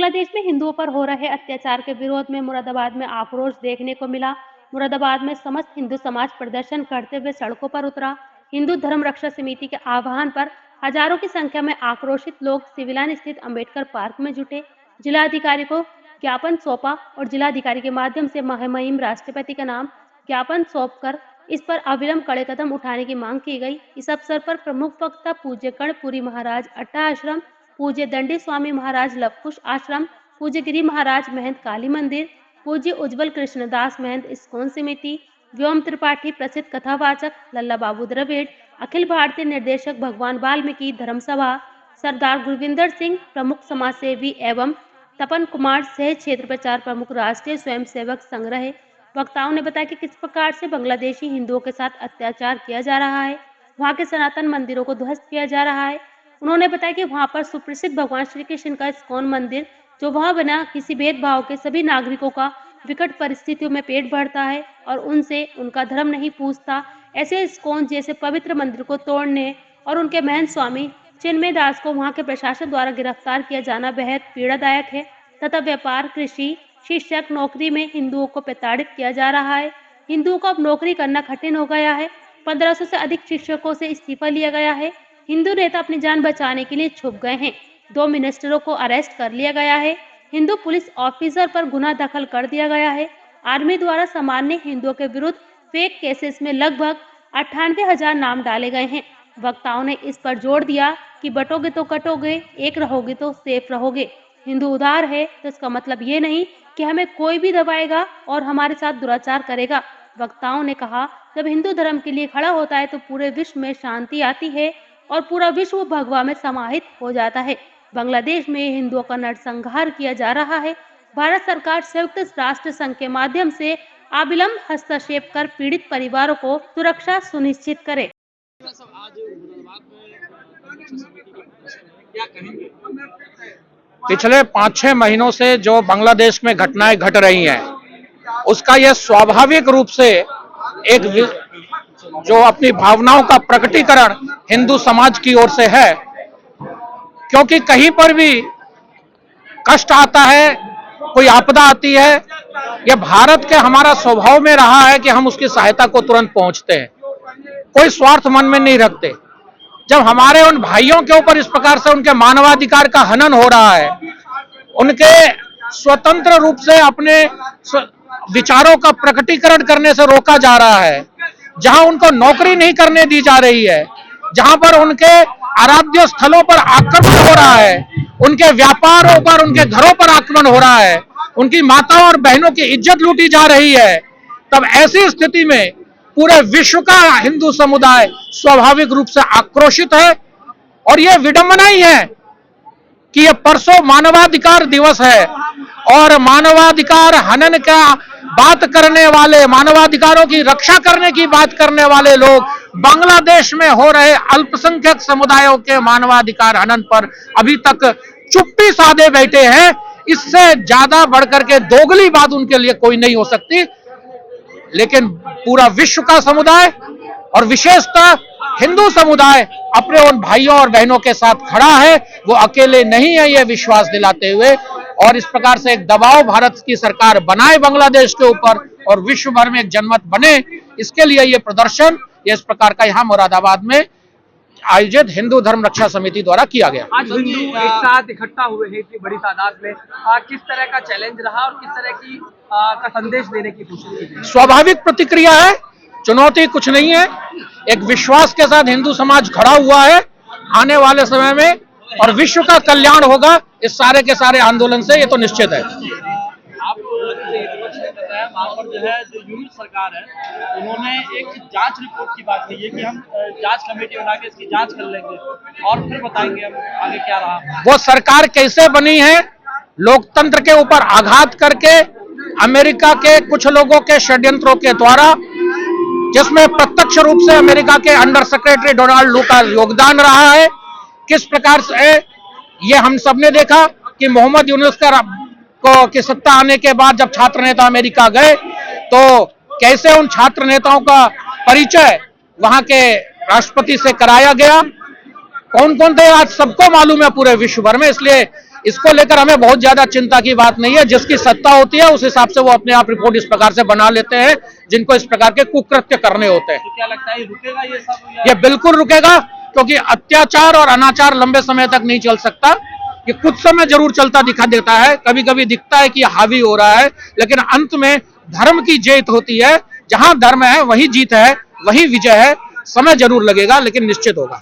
बांग्लादेश में हिंदुओं पर हो रहे अत्याचार के विरोध में मुरादाबाद में आक्रोश देखने को मिला। मुरादाबाद में समस्त हिंदू समाज प्रदर्शन करते हुए सड़कों पर उतरा। हिंदू धर्म रक्षा समिति के आह्वान पर हजारों की संख्या में आक्रोशित लोग सिविलान स्थित अंबेडकर पार्क में जुटे। जिलाधिकारी को ज्ञापन सौंपा और जिलाधिकारी के माध्यम से महामहिम राष्ट्रपति का नाम ज्ञापन सौंपकर इस पर अविलंब कड़े कदम उठाने की मांग की गई। इस अवसर पर प्रमुख वक्ता पूज्य कर्णपुरी महाराज अट्टा आश्रम, पूज्य दंडी स्वामी महाराज लवकुश आश्रम, पूज्य गिरी महाराज महंत काली मंदिर, पूज्य उज्जवल कृष्णदास महंत इस्कॉन समिति, व्योम त्रिपाठी प्रसिद्ध कथावाचक लल्ला बाबू द्रविड़, अखिल भारतीय निर्देशक भगवान वाल्मीकि धर्म सभा, सरदार गुरविंदर सिंह प्रमुख समाज सेवी एवं तपन कुमार सह क्षेत्र प्रचार प्रमुख राष्ट्रीय स्वयंसेवक संघ रहे। वक्ताओं ने बताया कि किस प्रकार से बांग्लादेशी हिंदुओं के साथ अत्याचार किया जा रहा है, वहां के सनातन मंदिरों को ध्वस्त किया जा रहा है। उन्होंने बताया कि वहां पर सुप्रसिद्ध भगवान श्री कृष्ण का इस्कॉन मंदिर जो वहां बना किसी भेदभाव के सभी नागरिकों का विकट परिस्थितियों में पेट भरता है और उनसे उनका धर्म नहीं पूछता। ऐसे इस्कॉन जैसे पवित्र मंदिर को तोड़ने और उनके महंत स्वामी चिन्मय दास को वहां के प्रशासन द्वारा गिरफ्तार किया जाना बेहद पीड़ादायक है तथा व्यापार, कृषि, शिक्षक, नौकरी में हिंदुओं को प्रताड़ित किया जा रहा है। हिंदुओं को अब नौकरी करना कठिन हो गया है। 1500 से अधिक शिक्षकों से इस्तीफा लिया गया है। हिंदू नेता अपनी जान बचाने के लिए छुप गए हैं। 2 मिनिस्टरों को अरेस्ट कर लिया गया है। हिंदू पुलिस ऑफिसर पर गुना दाखिल कर दिया गया है। आर्मी द्वारा सामान्य हिंदुओं के विरुद्ध फेक केसेस में लगभग 98,000 नाम डाले गए हैं। वक्ताओं ने इस पर जोर दिया कि बटोगे तो कटोगे, एक रहोगे तो सेफ रहोगे। हिंदू उदार है तो इसका मतलब ये नहीं कि हमें कोई भी दबाएगा और हमारे साथ दुराचार करेगा। वक्ताओं ने कहा, जब हिंदू धर्म के लिए खड़ा होता है तो पूरे विश्व में शांति आती है और पूरा विश्व भगवा में समाहित हो जाता है। बांग्लादेश में हिंदुओं का नरसंहार किया जा रहा है। भारत सरकार संयुक्त राष्ट्र संघ के माध्यम से अविलंब हस्तक्षेप कर पीड़ित परिवारों को सुरक्षा सुनिश्चित करे। पिछले 5-6 महीनों से जो बांग्लादेश में घटनाएं घट रही हैं, उसका यह स्वाभाविक रूप से एक जो अपनी भावनाओं का प्रकटीकरण हिंदू समाज की ओर से है, क्योंकि कहीं पर भी कष्ट आता है, कोई आपदा आती है, यह भारत के हमारा स्वभाव में रहा है कि हम उसकी सहायता को तुरंत पहुंचते हैं, कोई स्वार्थ मन में नहीं रखते। जब हमारे उन भाइयों के ऊपर इस प्रकार से उनके मानवाधिकार का हनन हो रहा है, उनके स्वतंत्र रूप से अपने विचारों का प्रकटीकरण करने से रोका जा रहा है, जहां उनको नौकरी नहीं करने दी जा रही है, जहां पर उनके आराध्य स्थलों पर आक्रमण हो रहा है, उनके व्यापारों पर, उनके घरों पर आक्रमण हो रहा है, उनकी माताओं और बहनों की इज्जत लूटी जा रही है, तब ऐसी स्थिति में पूरे विश्व का हिंदू समुदाय स्वाभाविक रूप से आक्रोशित है। और यह विडंबना ही है कि यह परसों मानवाधिकार दिवस है और मानवाधिकार हनन का बात करने वाले, मानवाधिकारों की रक्षा करने की बात करने वाले लोग बांग्लादेश में हो रहे अल्पसंख्यक समुदायों के मानवाधिकार हनन पर अभी तक चुप्पी साधे बैठे हैं। इससे ज्यादा बढ़कर के दोगली बात उनके लिए कोई नहीं हो सकती। लेकिन पूरा विश्व का समुदाय और विशेषतः हिंदू समुदाय अपने उन भाइयों और बहनों के साथ खड़ा है, वो अकेले नहीं है, ये विश्वास दिलाते हुए, और इस प्रकार से एक दबाव भारत की सरकार बनाए बांग्लादेश के ऊपर और विश्व भर में एक जनमत बने, इसके लिए ये प्रदर्शन इस प्रकार का यहाँ मुरादाबाद में आयोजित हिंदू धर्म रक्षा समिति द्वारा किया गया। आज हिंदू एक साथ इकट्ठा हुए हैं इतनी बड़ी तादाद में, किस तरह का चैलेंज रहा और किस तरह की का संदेश देने की कोशिश की? स्वाभाविक प्रतिक्रिया है, चुनौती कुछ नहीं है, एक विश्वास के साथ हिंदू समाज खड़ा हुआ है। आने वाले समय में और विश्व का कल्याण होगा इस सारे के सारे आंदोलन से, ये तो निश्चित है। आप बताया वहाँ पर जो है जो यूनिट सरकार है, उन्होंने एक जांच रिपोर्ट की बात की है कि हम जांच कमेटी बना के इसकी जांच कर लेंगे और फिर बताएंगे हम आगे क्या रहा। वो सरकार कैसे बनी है? लोकतंत्र के ऊपर आघात करके अमेरिका के कुछ लोगों के षड्यंत्रों के द्वारा, जिसमें प्रत्यक्ष रूप से अमेरिका के अंडर सेक्रेटरी डोनाल्ड लू का योगदान रहा है। किस प्रकार से ये हम सबने देखा कि मोहम्मद यूनुस की सत्ता आने के बाद जब छात्र नेता अमेरिका गए तो कैसे उन छात्र नेताओं का परिचय वहां के राष्ट्रपति से कराया गया, कौन कौन थे आज सबको मालूम है पूरे विश्व भर में। इसलिए इसको लेकर हमें बहुत ज्यादा चिंता की बात नहीं है। जिसकी सत्ता होती है उस हिसाब से वो अपने आप रिपोर्ट इस प्रकार से बना लेते हैं जिनको इस प्रकार के कुकृत्य करने होते हैं। तो क्या लगता है ये रुकेगा ये सब ये बिल्कुल रुकेगा, क्योंकि अत्याचार और अनाचार लंबे समय तक नहीं चल सकता। ये कुछ समय जरूर चलता दिखा देता है, कभी कभी दिखता है कि हावी हो रहा है, लेकिन अंत में धर्म की जीत होती है। जहां धर्म है वही जीत है, वही विजय है। समय जरूर लगेगा लेकिन निश्चित होगा।